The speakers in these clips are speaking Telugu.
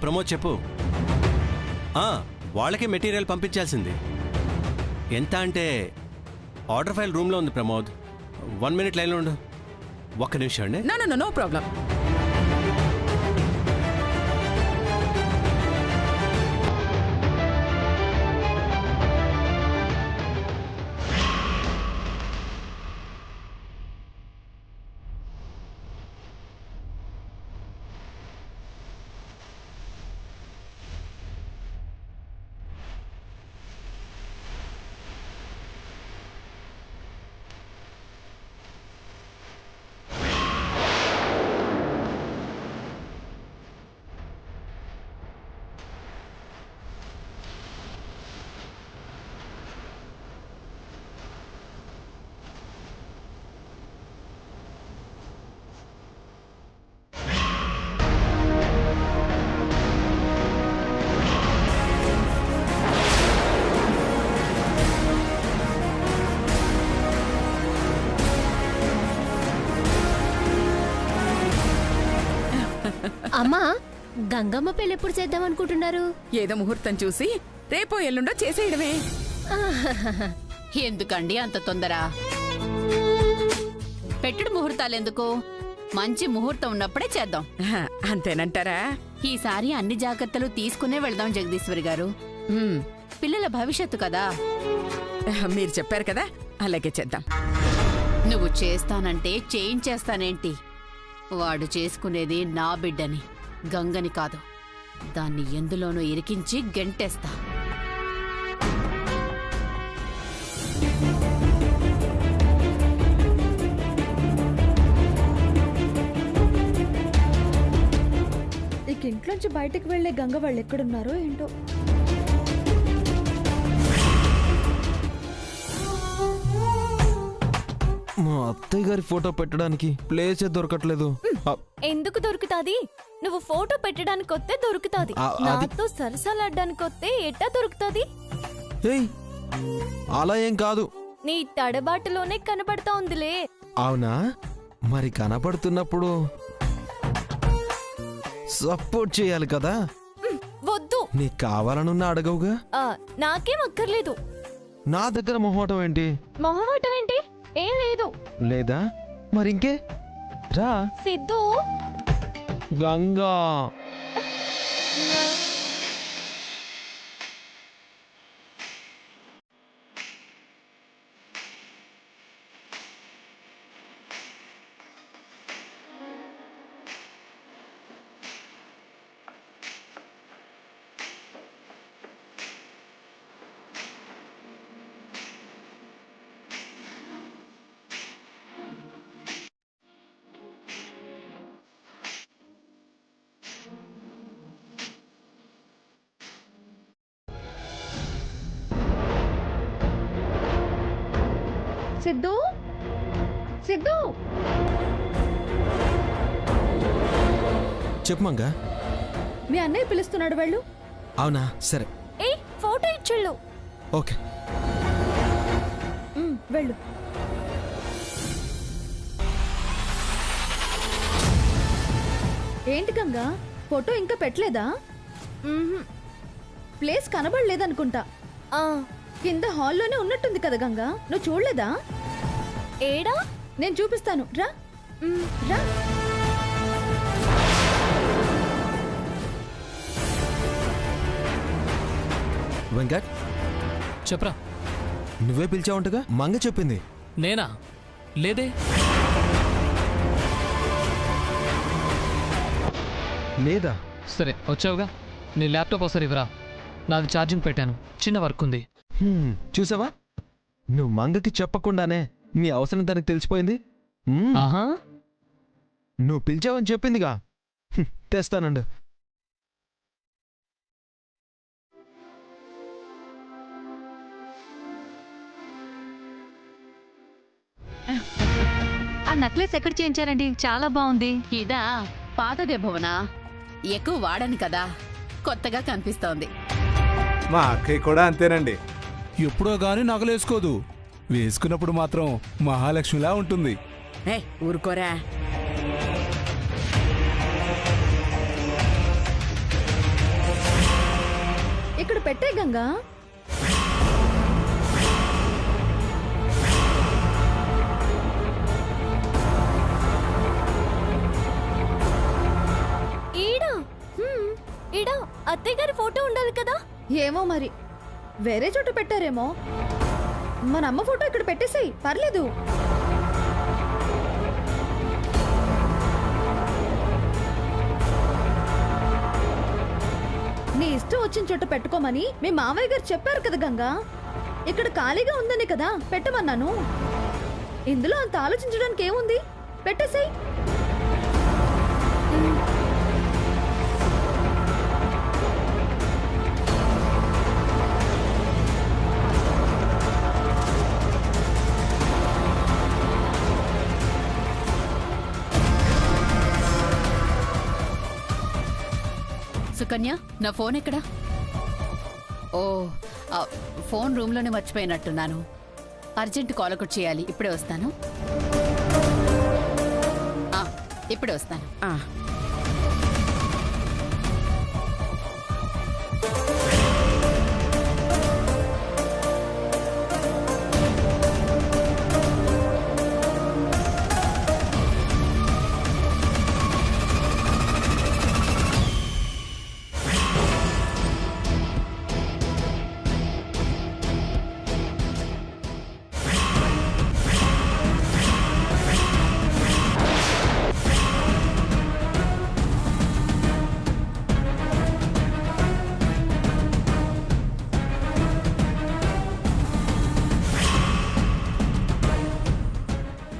ప్రమోద్ చెప్పు. వాళ్ళకే మెటీరియల్ పంపించాల్సింది. ఎంత అంటే ఆర్డర్ ఫైల్ రూమ్లో ఉంది ప్రమోద్. 1 minute లైన్లో ఉండు. ఒక్క నిమిషం అండి. No problem. అమ్మా, గంగమ్మ పెళ్ళి ఎప్పుడు చేద్దాం అనుకుంటున్నారు? ఏదో ముహూర్తం చూసి రేపో ఎల్లుండో చేసేయడమే. ఎందుకండి అంత తొందర? పెట్టుడు ముహూర్తాలెందుకు? మంచి ముహూర్తం ఉన్నప్పుడే చేద్దాం. అంతేనంటారా? ఈసారి అన్ని జాగ్రత్తలు తీసుకునే వెళ్దాం జగదీశ్వరి గారు. పిల్లల భవిష్యత్తు కదా. మీరు చెప్పారు కదా, అలాగే చేద్దాం. నువ్వు చేస్తానంటే చేయించేస్తానేంటి? వాడు చేసుకునేది నా బిడ్డని, గంగని కాదు. దాన్ని ఎందులోనూ ఇరికించి గెంటేస్తా. ఇక ఇంట్లోంచి బయటకు వెళ్లే గంగ వాళ్ళు ఎక్కడున్నారో ఏంటో. మా అత్తయ్య గారి ఫోటో పెట్టడానికి ప్లేసే దొరకట్లేదు. ఎందుకు దొరుకుతాది? నువ్వు ఫోటో పెట్టడానికి వస్తే దొరుకుతాది. నాతో సరసాలాడడానికి వస్తే ఎట్టా దొరుకుతాది? అలా ఏం కాదు, నీ తడబాటులోనే కనబడతా ఉందిలే. అవునా? మరి కనపడుతున్నప్పుడు సపోర్ట్ చేయాలి కదా. వద్దు, నీకు కావాలనున్నా అడగవుగా. నాకేం అక్కర్లేదు. నా దగ్గర మొహమాటం ఏంటి? మొహమాటం ఏంటి? ఏం లేదు. లేదా? మరింకే రా. సిద్ధు, గంగా సిద్ధు, సిద్ధు. చెప్పమంగా. మీ అన్నయ్య పిలుస్తున్నాడు, వెళ్ళు. అవునా? సరే. ఫోటో ఇచ్చెళ్ళు. ఓకే, వెళ్ళు. ఏంటి గంగా, ఫోటో ఇంకా పెట్టలేదా? ప్లేస్ కనబడలేదనుకుంటా. కింద హాల్లోనే ఉన్నట్టుంది కదా గంగా, నువ్వు చూడలేదా? ఏడా? నేను చూపిస్తాను, రా రా. వెంకట్, చెప్పరా. నువ్వే పిలిచావుంటగా? మంగ చెప్పింది. నేనా? లేదే. లేదా? సరే, వచ్చావుగా. నీ ల్యాప్టాప్ ఒకసారి ఇవ్వరా. నాది ఛార్జింగ్ పెట్టాను, చిన్న వర్క్ ఉంది. చూసావా, నువ్వు మంగకి చెప్పకుండానే నీ అవసరం తనకు తెలిసిపోయింది. ఆహా, నువ్వు పిలిచావని చెప్పిందిగా. తెస్తానండు. ఆ నెక్లెస్ ఎక్కడ చేయించారండి? చాలా బాగుంది. ఇదా? పాతదే భువనా, ఎక్కువ వాడని కదా, కొత్తగా కనిపిస్తోంది. మా అక్కయ్య కూడా అంతేనండి. ఎప్పుడో గాని నగలేసుకోదు, వేసుకున్నప్పుడు మాత్రం మహాలక్ష్మిలా ఉంటుంది. ఊరుకోరా. ఇక్కడ పెట్టే గంగా. ఈడా ఈడా అత్తయ్య గారి ఫోటో ఉండాలి కదా. ఏమో మరి వేరే చోట పెట్టారేమో. మన అమ్మ ఫోటో ఇక్కడ పెట్టేసేయ్, పర్లేదు. నీ ఇష్టం వచ్చిన చోట పెట్టుకోమని మీ మావయ్య గారు చెప్పారు కదా గంగా. ఇక్కడ ఖాళీగా ఉందని కదా పెట్టమన్నాను. ఇందులో అంత ఆలోచించడానికి ఏముంది, పెట్టేసేయ్. సుకన్య, నా ఫోన్ ఎక్కడా? ఓ, ఫోన్ రూమ్లోనే మర్చిపోయినట్టున్నాను. అర్జెంట్ కాల్ ఒకటి చేయాలి. ఇప్పుడే వస్తాను. ఇప్పుడే వస్తాను.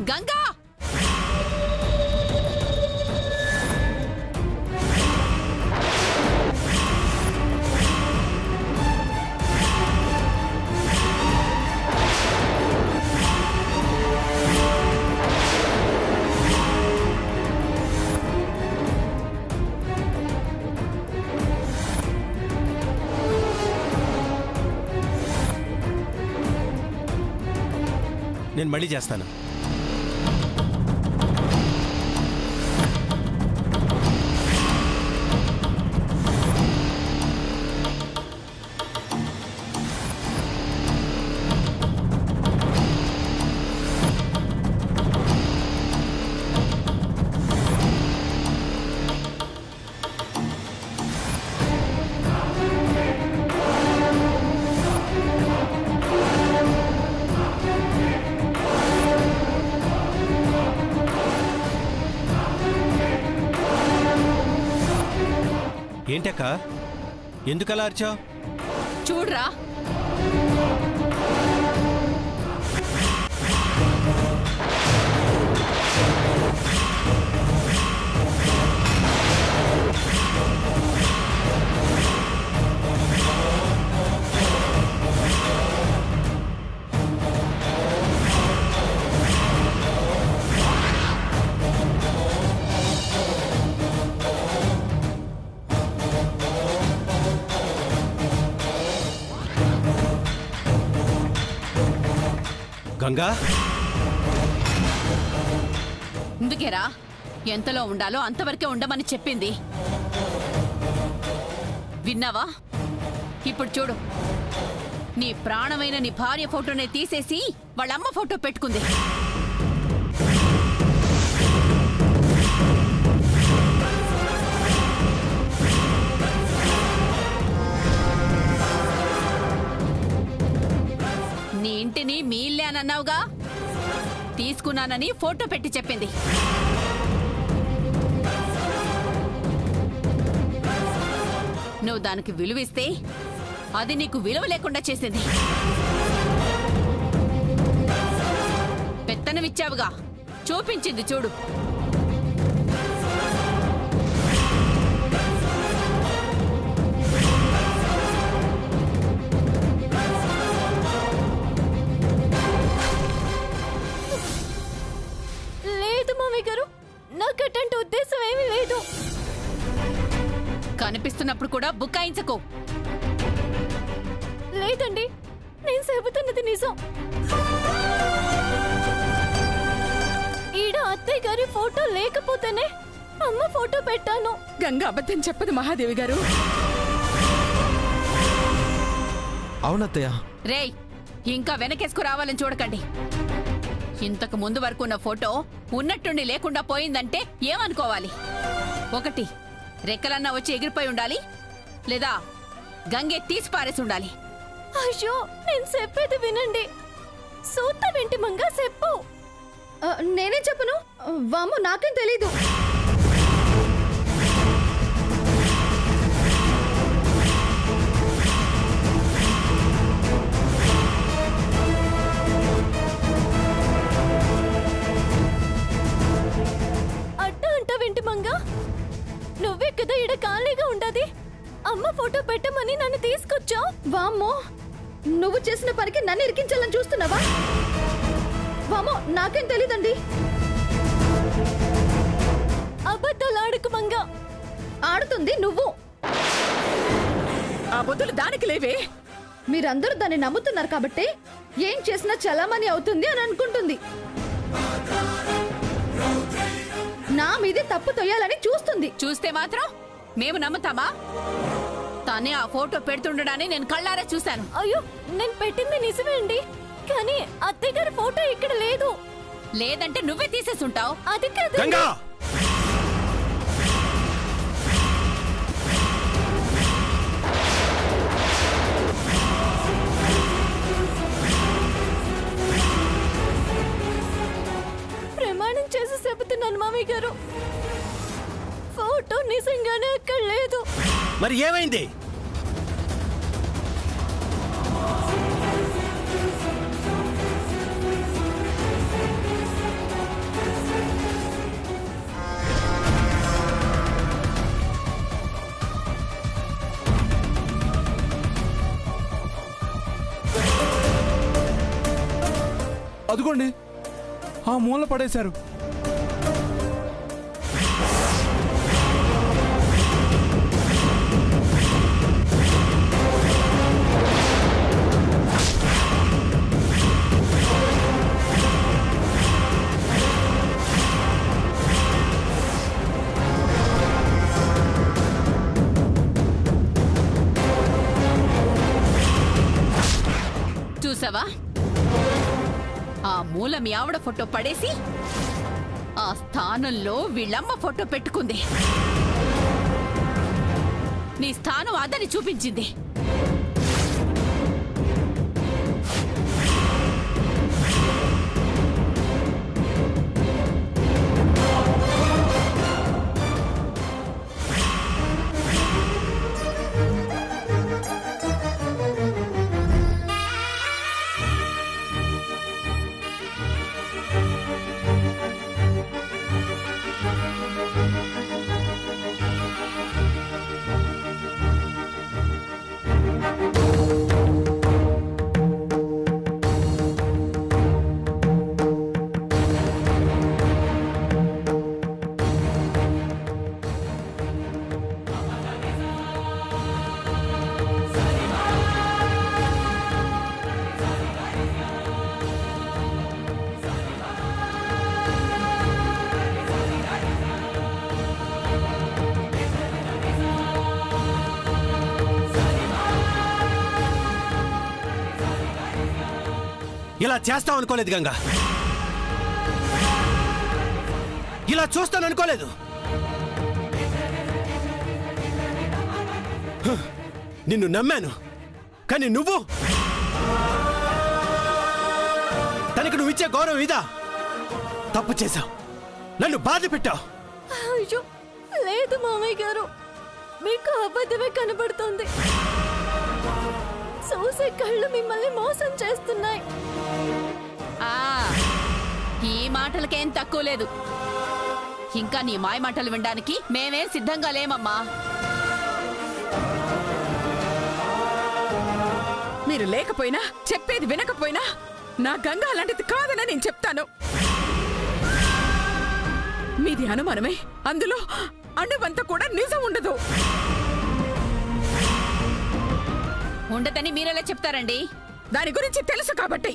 గంగా, నేను మళ్ళీ చేస్తాను. ఏంటక్క, ఎందుకలా అరిచావు? చూడ్రా, గంగా, అందుకేరా ఎంతలో ఉండాలో అంతవరకే ఉండమని చెప్పింది. విన్నావా? ఇప్పుడు చూడు, నీ ప్రాణమైన నీ భార్య ఫోటోనే తీసేసి వాళ్ళమ్మ ఫోటో పెట్టుకుంది. నీ ఇంటిని మీ ఇల్లే అని అన్నావుగా, తీసుకున్నానని ఫోటో పెట్టి చెప్పింది. నువ్వు దానికి విలువిస్తే అది నీకు విలువ లేకుండా చేసింది. పెత్తనమిచ్చావుగా, చూపించింది చూడు. లేదు మామయ్య గారు, నాకు అటువంటి ఉద్దేశం ఏమీ లేదు. కనిపిస్తున్నప్పుడు కూడా బుకాయించకు. లేదండి, నేను చెబుతున్నది నిజం. ఈడ అత్తయ్య గారి ఫోటో లేకపోతేనే అమ్మ ఫోటో పెట్టాను. గంగా అబద్ధం చెప్పదు మహాదేవి గారు. అవునత్తయ్య. రేయ్, ఇంకా వెనకేసుకు రావాలని చూడకండి. ఇంతకు ముందు వరకు ఉన్న ఫోటో ఉన్నట్టుండి లేకుండా పోయిందంటే ఏమనుకోవాలి? ఒకటి, రెక్కలన్నా వచ్చి ఎగిరిపోయి ఉండాలి, లేదా గంగే తీసి పారేసి ఉండాలి. అయ్యో, నేను చెప్పేది వినండి. సూత వెంటి మంగ చెప్పు. నేనే చెప్పను. వాము, నాకేం తెలీదు. అట్ట అంట వెంటి మంగ, నువ్వే కదా ఇడ ఖాళీగా ఉండది. అమ్మ ఫోటో పెట్టమని నన్ను తీసుకొచ్చావు. వామ్మో, నువ్వు చేసిన పనికి నన్ను ఇరికించాలని చూస్తున్నావా? వామో, నాకేం తెలీదండి. అబద్ధాలు ఆడుకు మంగ. ఆడుతుంది నువ్వు. ఆ బుద్ధులు దానికి లేవే. మీరందరూ దాన్ని నమ్ముతున్నారు కాబట్టి ఏం చేసినా చలామణి అవుతుంది అని అనుకుంటుంది. నా మీదే తప్పు తొయ్యాలని చూస్తుంది. చూస్తే మాత్రం మేము నమ్ముతామా? తానే ఆ ఫోటో పెడుతుండడాన్ని నేను కళ్ళారా చూశాను. అయ్యో, నేను పెట్టింది నిజమే అండి, కానీ అత్తయ్య గారి ఫోటో ఇక్కడ లేదు. లేదంటే నువ్వే తీసేసుంటావు. అది కాదు. గంగా, ప్రమాణం చేసి చెబుతున్నాను మామయ్య గారు, ఫోటో నిజంగానే అక్కడ లేదు. మరి ఏమైంది? అదుగోండి, ఆ మూల పడేశారు. చూసావా, ఆ మూల మీ ఆవిడ ఫోటో పడేసి ఆ స్థానంలో వీళ్ళమ్మ ఫోటో పెట్టుకుంది. నీ స్థానం అదని చూపించింది. ఇలా చేస్తావు అనుకోలేదు గంగా, ఇలా చూస్తాను అనుకోలేదు. నిన్ను నమ్మాను, కానీ నువ్వు తనకి నువ్వు ఇచ్చే గౌరవం ఇదా? తప్పు చేశావు, నన్ను బాధ పెట్టావు. అయ్యో లేదు మామయ్య గారు, మీకు అబద్ధమే కనబడుతుంది. చూసే కళ్ళు మిమ్మల్ని మోసం చేస్తున్నాయి. ఈ మాటలకేం తక్కువ లేదు. ఇంకా నీ మాయ మాటలు వినడానికి మేమేం సిద్ధంగా లేమమ్మా. మీరు లేకపోయినా, చెప్పేది వినకపోయినా నా గంగా అలాంటిది కాదని నేను చెప్తాను. మీది అనుమానమే, అందులో అణువంత కూడా నిజం ఉండదు. ఉండదని మీరెలా చెప్తారండి? దాని గురించి తెలుసు కాబట్టి.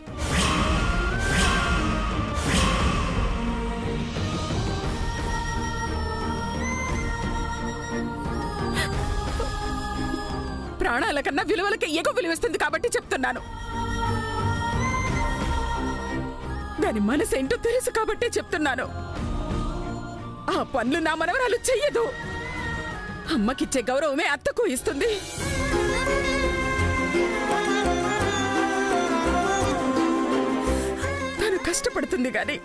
ప్రాణాల కన్నా విలువలకి ఎక్కువ విలువిస్తుంది కాబట్టి చెప్తున్నాను. దాని మనసు ఏంటో తెలుసు కాబట్టే చెప్తున్నాను. ఆ పనులు నా మనవరాలు చెయ్యదు. అమ్మకిచ్చే గౌరవమే అత్తకు ఇస్తుంది. తను కష్టపడుతుంది గాని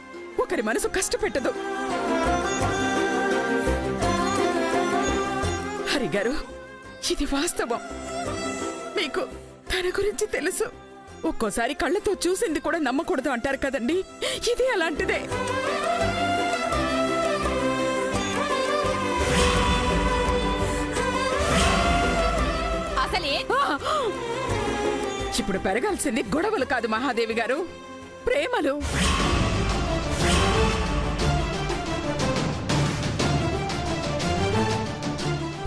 ఒకరి మనసు కష్టపెట్టదు. హరిగారు, ఇది వాస్తవం. మీకు తన గురించి తెలుసు. ఒక్కోసారి కళ్ళతో చూసింది కూడా నమ్మకూడదు అంటారు కదండి, ఇది అలాంటిదే. అసలే ఇప్పుడు పెరగాల్సింది గొడవలు కాదు మహాదేవి గారు, ప్రేమలు.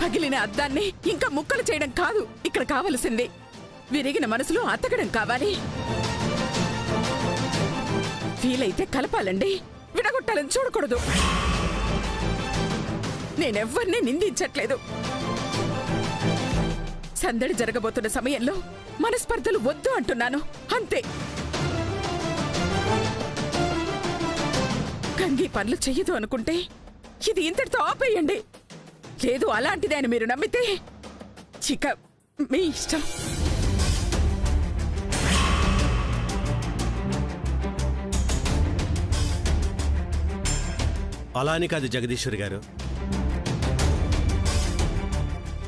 పగిలిన అద్దాన్ని ఇంకా ముక్కలు చేయడం కాదు ఇక్కడ కావలసింది. విరిగిన మనసులో అతకడం కావాలి. వీలైతే కలపాలండి, విడగొట్టాలని చూడకూడదు. నేనెవ్వరినీ నిందించట్లేదు. సందడి జరగబోతున్న సమయంలో మనస్పర్ధలు వద్దు అంటున్నాను, అంతే. గంగి పనులు చెయ్యదు అనుకుంటే ఇది ఇంతటితో ఆపేయండి. లేదు అలాంటిదే అని మీరు నమ్మితే చిక మీ ఇష్టం. అలా అని కాదు జగదీశ్వరి గారు.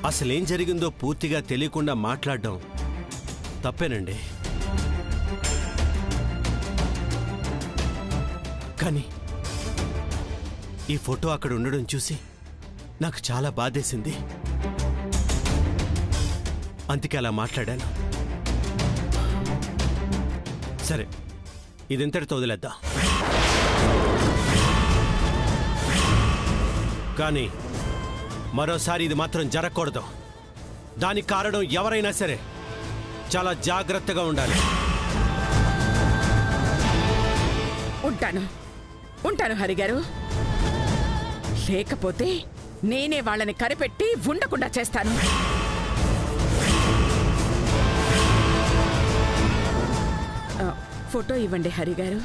అసలేం జరిగిందో పూర్తిగా తెలియకుండా మాట్లాడడం తప్పేనండి. కానీ ఈ ఫోటో అక్కడ ఉండడం చూసి నాకు చాలా బాధేసింది. అందుకే అలా మాట్లాడాను. సరే, ఇదింతటితో వదిలేద్దాం. కానీ మరోసారి ఇది మాత్రం జరగకూడదు. దానికి కారణం ఎవరైనా సరే చాలా జాగ్రత్తగా ఉండాలి. ఉంటాను హరిగారు. లేకపోతే నేనే వాళ్ళని కనిపెట్టి ఉండకుండా చేస్తాను. ఫోటో ఇవ్వండి హరిగారు.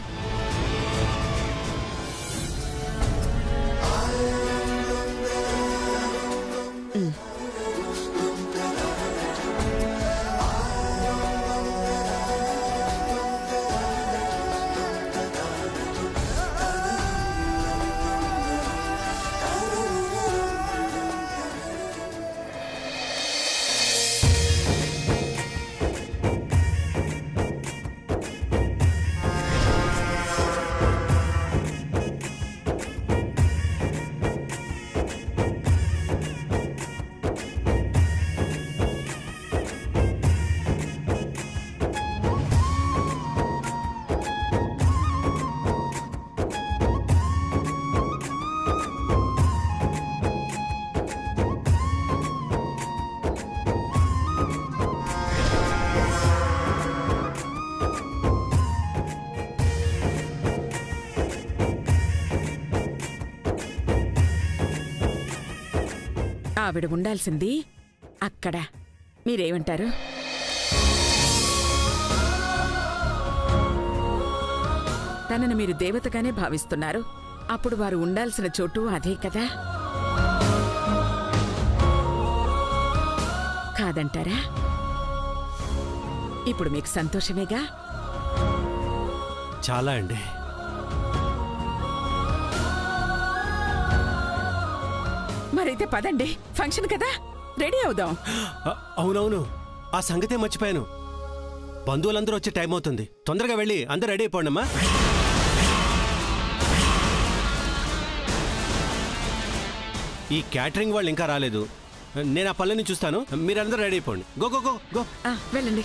ఆవిడ ఉండాల్సింది అక్కడ. మీరేమంటారు? తనను మీరు దేవతగానే భావిస్తున్నారు. అప్పుడు వారు ఉండాల్సిన చోటు అదే కదా, కాదంటారా? ఇప్పుడు మీకు సంతోషమేగా? చాలా అండి. మరైతే పదండి, ఫంక్షన్ కదా, రెడీ అవుదాం. అవునవును, ఆ సంగతే మర్చిపోయాను. బంధువులందరూ వచ్చే టైం అవుతుంది. తొందరగా వెళ్ళి అందరూ రెడీ అయిపోండమ్మా. ఈ క్యాటరింగ్ వాళ్ళు ఇంకా రాలేదు. నేను ఆ పళ్ళని చూస్తాను, మీరందరూ రెడీ అయిపోండి. Go go go go. వెళ్ళండి.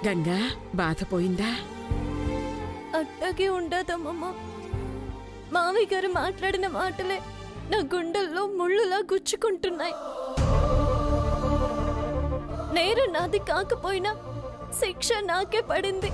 గంగా, బాధ పోయిందా? అట్టాగే ఉండదమ్మమ్మ. మామయ్య గారు మాట్లాడిన మాటలే నా గుండెల్లో ముళ్ళులా గుచ్చుకుంటున్నాయి. నేరు నాది కాకపోయినా శిక్ష నాకే పడింది.